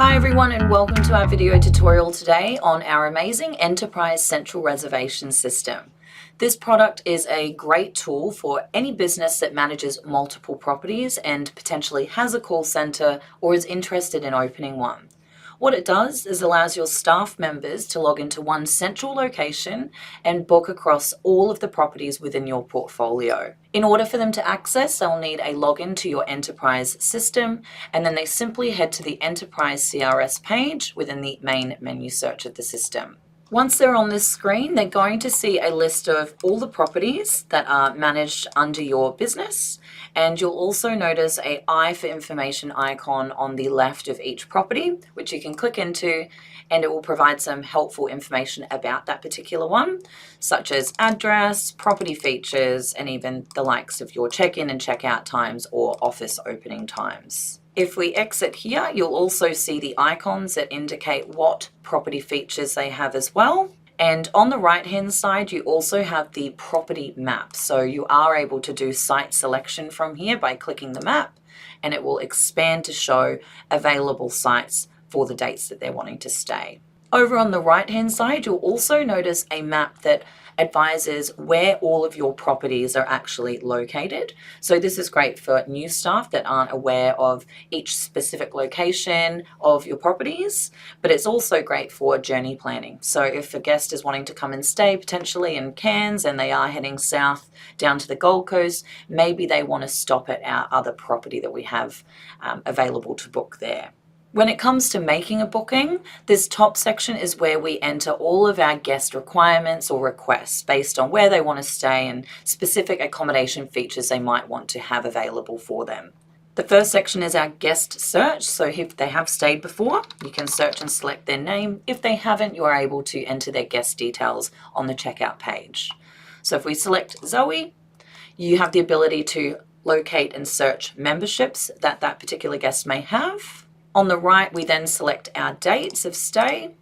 Hi everyone, and welcome to our video tutorial today on our amazing Enterprise Central Reservation System. This product is a great tool for any business that manages multiple properties and potentially has a call center or is interested in opening one. What it does is allows your staff members to log into one central location and book across all of the properties within your portfolio. In order for them to access, they'll need a login to your enterprise system, and then they simply head to the Enterprise CRS page within the main menu search of the system. Once they're on this screen, they're going to see a list of all the properties that are managed under your business, and you'll also notice a Eye for Information icon on the left of each property, which you can click into, and it will provide some helpful information about that particular one, such as address, property features, and even the likes of your check-in and check-out times or office opening times. If we exit here, you'll also see the icons that indicate what property features they have as well. And on the right-hand side, you also have the property map. So you are able to do site selection from here by clicking the map, and it will expand to show available sites for the dates that they're wanting to stay. Over on the right-hand side, you'll also notice a map that advises where all of your properties are actually located. So this is great for new staff that aren't aware of each specific location of your properties, but it's also great for journey planning. So if a guest is wanting to come and stay potentially in Cairns and they are heading south down to the Gold Coast, maybe they want to stop at our other property that we have available to book there. When it comes to making a booking, this top section is where we enter all of our guest requirements or requests based on where they want to stay and specific accommodation features they might want to have available for them. The first section is our guest search. So if they have stayed before, you can search and select their name. If they haven't, you are able to enter their guest details on the checkout page. So if we select Zoe, you have the ability to locate and search memberships that that particular guest may have. On the right, we then select our dates of stay,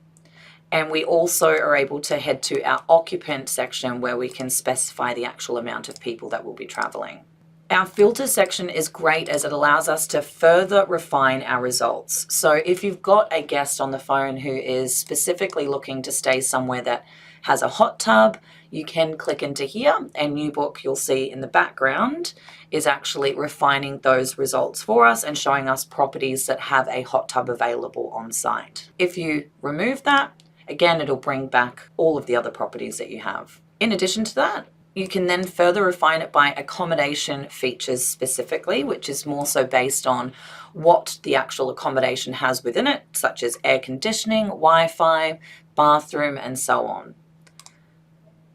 and we also are able to head to our occupant section where we can specify the actual amount of people that will be traveling. Our filter section is great as it allows us to further refine our results. So if you've got a guest on the phone who is specifically looking to stay somewhere that has a hot tub, you can click into here, and Newbook, you'll see in the background, is actually refining those results for us and showing us properties that have a hot tub available on site. If you remove that, again, it'll bring back all of the other properties that you have. In addition to that, you can then further refine it by accommodation features specifically, which is more so based on what the actual accommodation has within it, such as air conditioning, Wi-Fi, bathroom, and so on.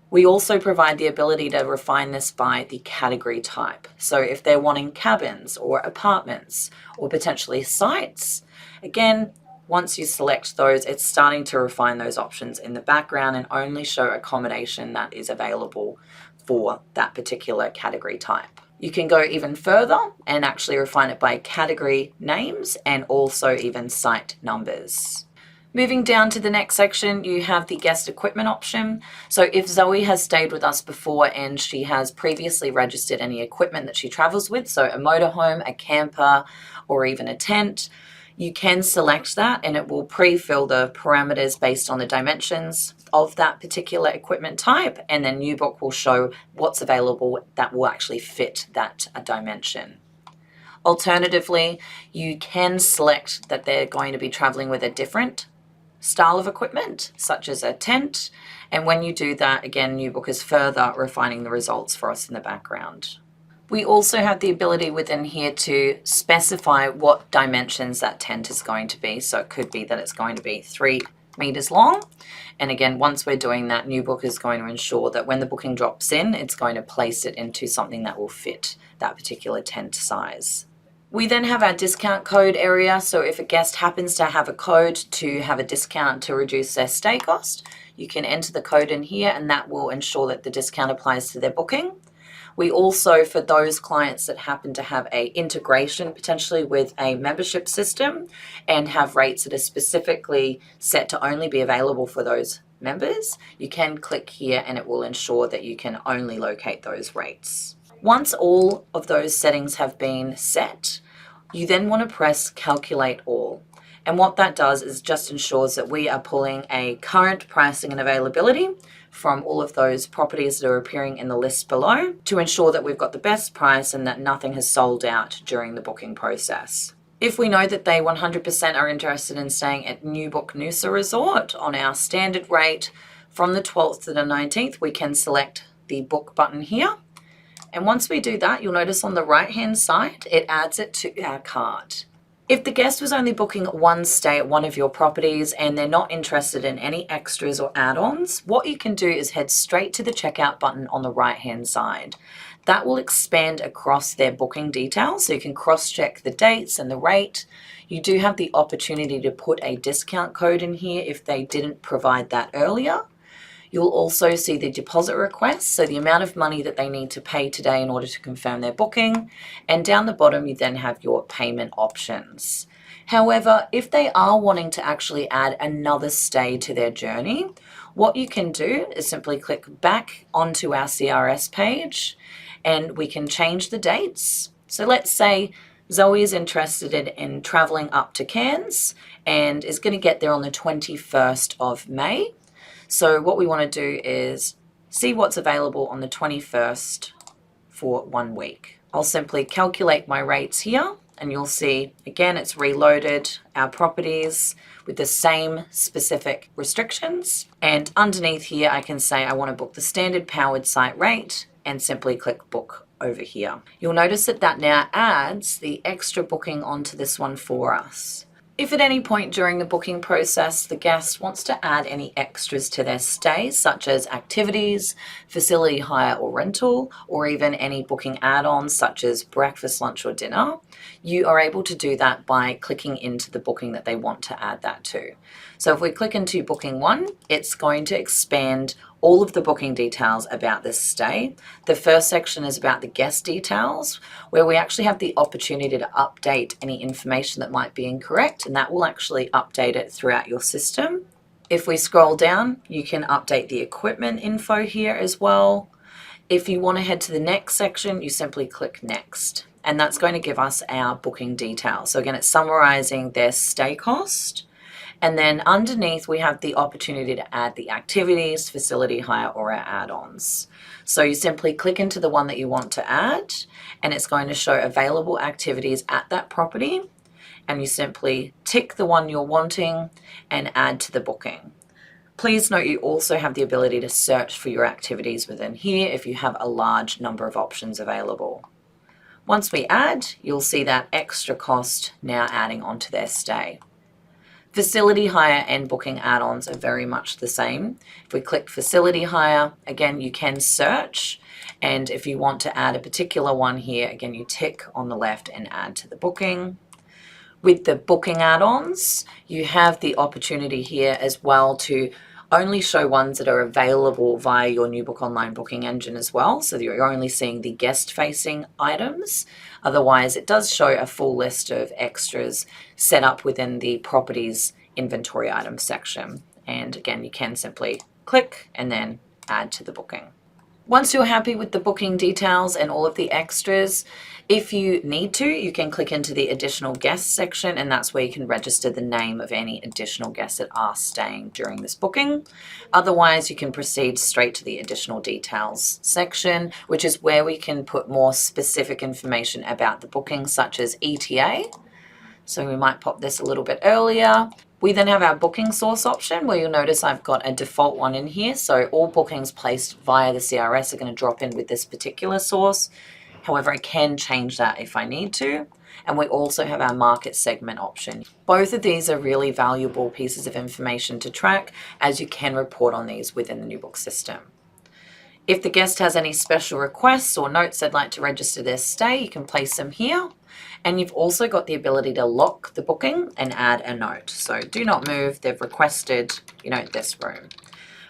We also provide the ability to refine this by the category type. So if they're wanting cabins or apartments or potentially sites, again, once you select those, it's starting to refine those options in the background and only show accommodation that is available for that particular category type. You can go even further and actually refine it by category names and also even site numbers. Moving down to the next section, you have the guest equipment option. So if Zoe has stayed with us before and she has previously registered any equipment that she travels with, so a motorhome, a camper, or even a tent, you can select that and it will pre-fill the parameters based on the dimensions of that particular equipment type, and then Newbook will show what's available that will actually fit that dimension. Alternatively, you can select that they're going to be traveling with a different style of equipment, such as a tent, and when you do that, again, Newbook is further refining the results for us in the background. We also have the ability within here to specify what dimensions that tent is going to be. So it could be that it's going to be 3 meters long. And again, once we're doing that, Newbook is going to ensure that when the booking drops in, it's going to place it into something that will fit that particular tent size. We then have our discount code area. So if a guest happens to have a code to have a discount to reduce their stay cost, you can enter the code in here and that will ensure that the discount applies to their booking. We also, for those clients that happen to have a integration potentially with a membership system and have rates that are specifically set to only be available for those members, you can click here and it will ensure that you can only locate those rates. Once all of those settings have been set, you then want to press Calculate All. And what that does is just ensures that we are pulling a current pricing and availability from all of those properties that are appearing in the list below to ensure that we've got the best price and that nothing has sold out during the booking process. If we know that they 100% are interested in staying at Newbook Noosa Resort on our standard rate from the 12th to the 19th, we can select the book button here. And once we do that, you'll notice on the right-hand side, it adds it to our cart. If the guest was only booking one stay at one of your properties and they're not interested in any extras or add-ons, what you can do is head straight to the checkout button on the right-hand side. That will expand across their booking details, so you can cross-check the dates and the rate. You do have the opportunity to put a discount code in here if they didn't provide that earlier. You'll also see the deposit request, so the amount of money that they need to pay today in order to confirm their booking. And down the bottom, you then have your payment options. However, if they are wanting to actually add another stay to their journey, what you can do is simply click back onto our CRS page and we can change the dates. So let's say Zoe is interested in traveling up to Cairns and is going to get there on the 21st of May. So what we want to do is see what's available on the 21st for 1 week. I'll simply calculate my rates here and you'll see, again, it's reloaded our properties with the same specific restrictions. And underneath here, I can say I want to book the standard powered site rate and simply click book over here. You'll notice that that now adds the extra booking onto this one for us. If at any point during the booking process the guest wants to add any extras to their stay, such as activities, facility hire or rental, or even any booking add-ons such as breakfast, lunch or dinner, you are able to do that by clicking into the booking that they want to add that to. So if we click into booking 1, it's going to expand all of the booking details about this stay. The first section is about the guest details, where we actually have the opportunity to update any information that might be incorrect, and that will actually update it throughout your system. If we scroll down, you can update the equipment info here as well. If you want to head to the next section, you simply click next, and that's going to give us our booking details. So again, it's summarizing their stay cost. And then underneath, we have the opportunity to add the activities, facility hire, or our add-ons. So you simply click into the one that you want to add, and it's going to show available activities at that property. And you simply tick the one you're wanting and add to the booking. Please note you also have the ability to search for your activities within here if you have a large number of options available. Once we add, you'll see that extra cost now adding onto their stay. Facility hire and booking add-ons are very much the same. If we click facility hire, again, you can search. And if you want to add a particular one here, again, you tick on the left and add to the booking. With the booking add-ons, you have the opportunity here as well to only show ones that are available via your Newbook Online booking engine as well, so that you're only seeing the guest-facing items. Otherwise, it does show a full list of extras set up within the properties inventory items section. And again, you can simply click and then add to the booking. Once you're happy with the booking details and all of the extras, if you need to, you can click into the additional guests section, and that's where you can register the name of any additional guests that are staying during this booking. Otherwise, you can proceed straight to the additional details section, which is where we can put more specific information about the booking, such as ETA. So we might pop this a little bit earlier. We then have our booking source option, where you'll notice I've got a default one in here. So all bookings placed via the CRS are going to drop in with this particular source. However, I can change that if I need to. And we also have our market segment option. Both of these are really valuable pieces of information to track, as you can report on these within the Newbook system. If the guest has any special requests or notes they'd like to register their stay, you can place them here. And you've also got the ability to lock the booking and add a note. So do not move, they've requested, this room.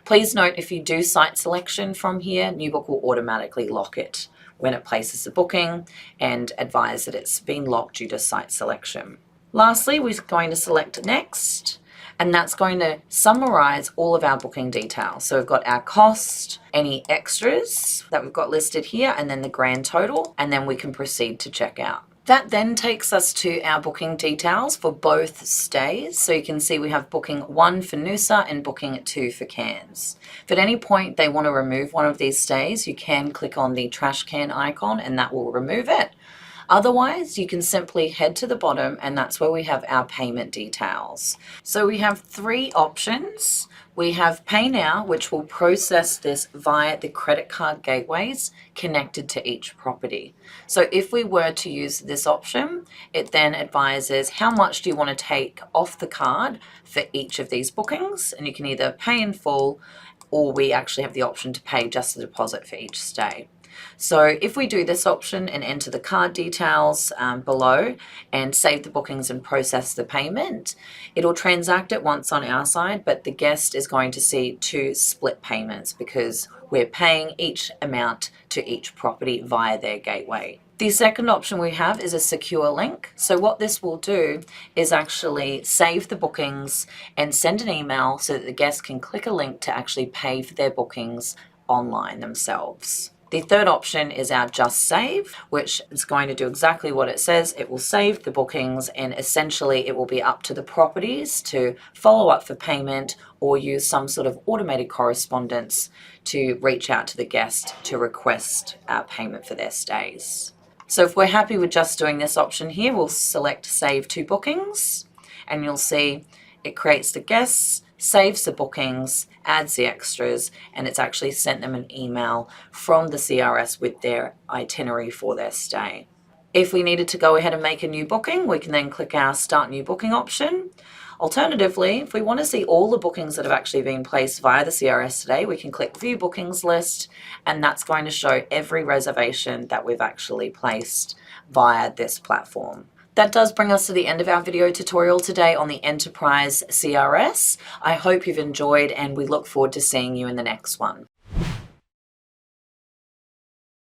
Please note, if you do site selection from here, Newbook will automatically lock it when it places the booking and advise that it's been locked due to site selection. Lastly, we're going to select next, and that's going to summarize all of our booking details. So we've got our cost, any extras that we've got listed here, and then the grand total, and then we can proceed to check out. That then takes us to our booking details for both stays. So you can see we have booking 1 for Noosa and booking 2 for Cairns. If at any point they want to remove one of these stays, you can click on the trash can icon and that will remove it. Otherwise, you can simply head to the bottom and that's where we have our payment details. So we have 3 options. We have Pay Now, which will process this via the credit card gateways connected to each property. So if we were to use this option, it then advises how much do you want to take off the card for each of these bookings, and you can either pay in full or we actually have the option to pay just the deposit for each stay. So if we do this option and enter the card details below and save the bookings and process the payment, it'll transact it once on our side, but the guest is going to see 2 split payments because we're paying each amount to each property via their gateway. The second option we have is a secure link. So what this will do is actually save the bookings and send an email so that the guest can click a link to actually pay for their bookings online themselves. The third option is our Just Save, which is going to do exactly what it says. It will save the bookings and essentially it will be up to the properties to follow up for payment or use some sort of automated correspondence to reach out to the guest to request payment for their stays. So if we're happy with just doing this option here, we'll select Save to Bookings and you'll see it creates the guests, saves the bookings, adds the extras, and it's actually sent them an email from the CRS with their itinerary for their stay. If we needed to go ahead and make a new booking, we can then click our Start New Booking option. Alternatively, if we want to see all the bookings that have actually been placed via the CRS today, we can click View Bookings List, and that's going to show every reservation that we've actually placed via this platform. That does bring us to the end of our video tutorial today on the Enterprise CRS. I hope you've enjoyed and we look forward to seeing you in the next one.